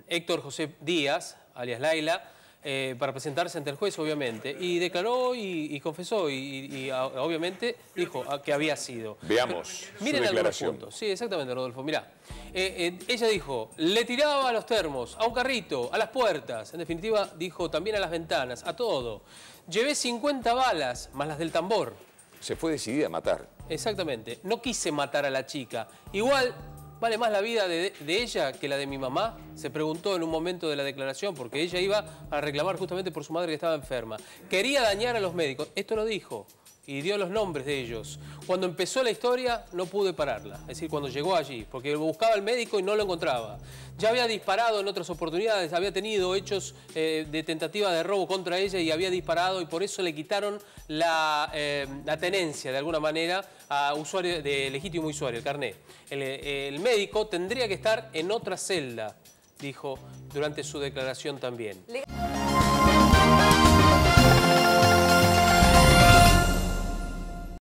Héctor José Díaz, alias Laila, para presentarse ante el juez, obviamente. Y declaró y confesó y obviamente dijo que había sido. Veamos miren su algunos declaración. puntos. Sí, exactamente, Rodolfo. Mirá, ella dijo, le tiraba a los termos, a un carrito, a las puertas. En definitiva, dijo también a las ventanas, a todo. Llevé 50 balas, más las del tambor. Se fue decidida a matar. Exactamente. No quise matar a la chica. Igual, ¿vale más la vida de ella que la de mi mamá? Se preguntó en un momento de la declaración, porque ella iba a reclamar justamente por su madre que estaba enferma. Quería dañar a los médicos. Esto lo dijo y dio los nombres de ellos. Cuando empezó la historia, no pude pararla. Es decir, cuando llegó allí, porque buscaba al médico y no lo encontraba. Ya había disparado en otras oportunidades, había tenido hechos de tentativa de robo contra ella y había disparado y por eso le quitaron la tenencia, de alguna manera, a usuario de legítimo usuario, el carné. El médico tendría que estar en otra celda, dijo durante su declaración también.